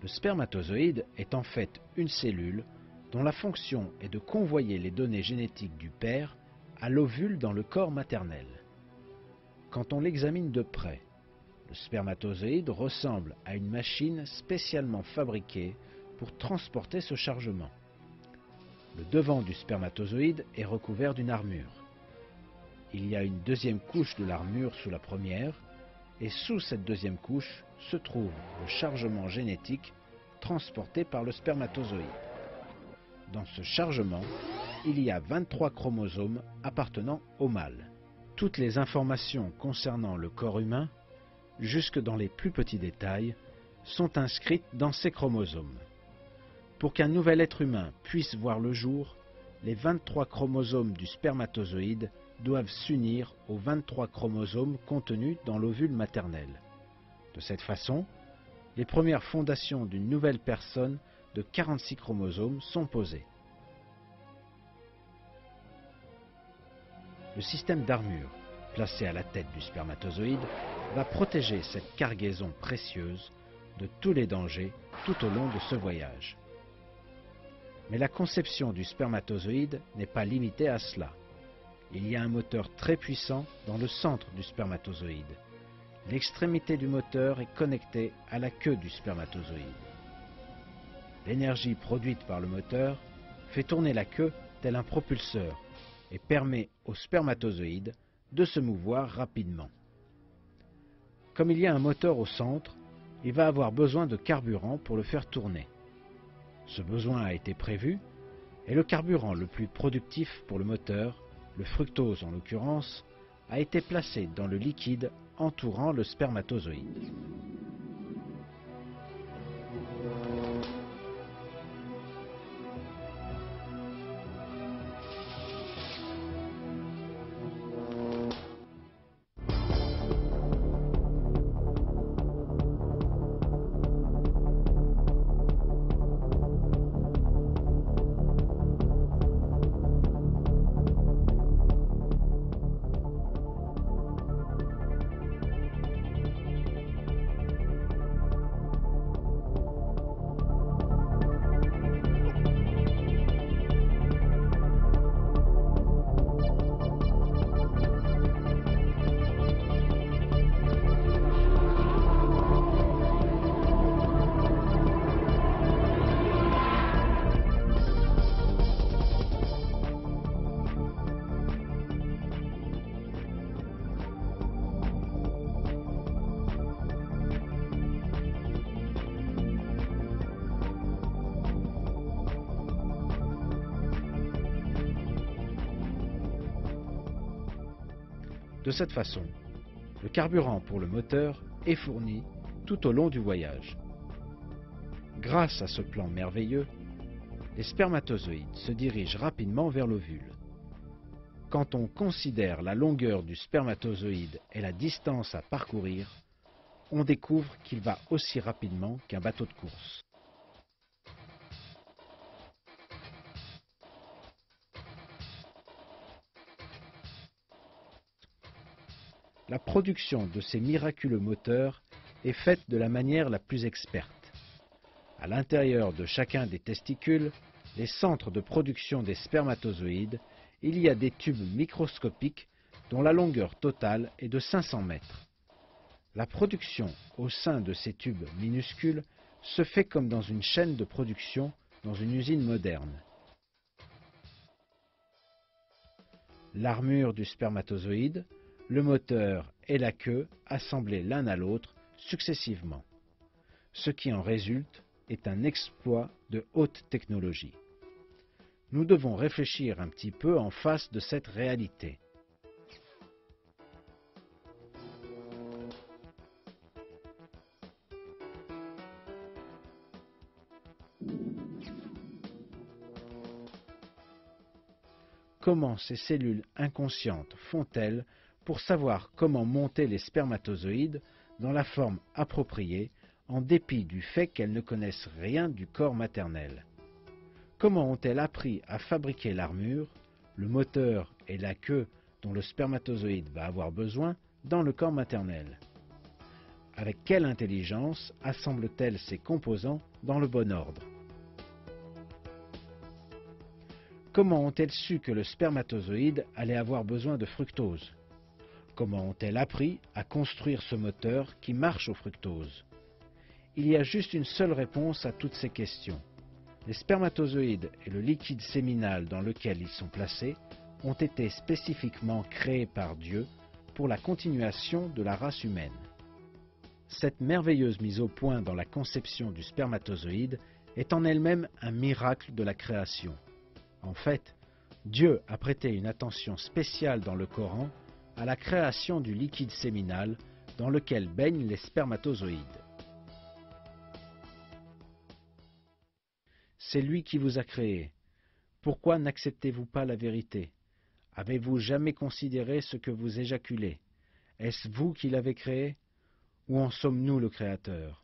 spermatozoïde est en fait une cellule dont la fonction est de convoyer les données génétiques du père à l'ovule dans le corps maternel. Quand on l'examine de près, le spermatozoïde ressemble à une machine spécialement fabriquée pour transporter ce chargement. Le devant du spermatozoïde est recouvert d'une armure. Il y a une deuxième couche de l'armure sous la première, et sous cette deuxième couche se trouve le chargement génétique transporté par le spermatozoïde. Dans ce chargement, il y a 23 chromosomes appartenant au mâle. Toutes les informations concernant le corps humain, jusque dans les plus petits détails, sont inscrites dans ces chromosomes. Pour qu'un nouvel être humain puisse voir le jour, les 23 chromosomes du spermatozoïde doivent s'unir aux 23 chromosomes contenus dans l'ovule maternel. De cette façon, les premières fondations d'une nouvelle personne de 46 chromosomes sont posées. Le système d'armure, placé à la tête du spermatozoïde, va protéger cette cargaison précieuse de tous les dangers tout au long de ce voyage. Mais la conception du spermatozoïde n'est pas limitée à cela. Il y a un moteur très puissant dans le centre du spermatozoïde. L'extrémité du moteur est connectée à la queue du spermatozoïde. L'énergie produite par le moteur fait tourner la queue tel un propulseur et permet au spermatozoïde de se mouvoir rapidement. Comme il y a un moteur au centre, il va avoir besoin de carburant pour le faire tourner. Ce besoin a été prévu et le carburant le plus productif pour le moteur, le fructose en l'occurrence, a été placé dans le liquide entourant le spermatozoïde. De cette façon, le carburant pour le moteur est fourni tout au long du voyage. Grâce à ce plan merveilleux, les spermatozoïdes se dirigent rapidement vers l'ovule. Quand on considère la longueur du spermatozoïde et la distance à parcourir, on découvre qu'il va aussi rapidement qu'un bateau de course. La production de ces miraculeux moteurs est faite de la manière la plus experte. À l'intérieur de chacun des testicules, les centres de production des spermatozoïdes, il y a des tubes microscopiques dont la longueur totale est de 500 mètres. La production au sein de ces tubes minuscules se fait comme dans une chaîne de production dans une usine moderne. L'armure du spermatozoïde, le moteur et la queue assemblés l'un à l'autre successivement. Ce qui en résulte est un exploit de haute technologie. Nous devons réfléchir un petit peu en face de cette réalité. Comment ces cellules inconscientes font-elles pour savoir comment monter les spermatozoïdes dans la forme appropriée en dépit du fait qu'elles ne connaissent rien du corps maternel? Comment ont-elles appris à fabriquer l'armure, le moteur et la queue dont le spermatozoïde va avoir besoin dans le corps maternel? Avec quelle intelligence assemble-t-elle ses composants dans le bon ordre? Comment ont-elles su que le spermatozoïde allait avoir besoin de fructose? Comment ont-elles appris à construire ce moteur qui marche au fructose? Il y a juste une seule réponse à toutes ces questions. Les spermatozoïdes et le liquide séminal dans lequel ils sont placés ont été spécifiquement créés par Dieu pour la continuation de la race humaine. Cette merveilleuse mise au point dans la conception du spermatozoïde est en elle-même un miracle de la création. En fait, Dieu a prêté une attention spéciale dans le Coran à la création du liquide séminal dans lequel baignent les spermatozoïdes. C'est lui qui vous a créé. Pourquoi n'acceptez-vous pas la vérité? Avez-vous jamais considéré ce que vous éjaculez? Est-ce vous qui l'avez créé? Ou en sommes-nous le Créateur?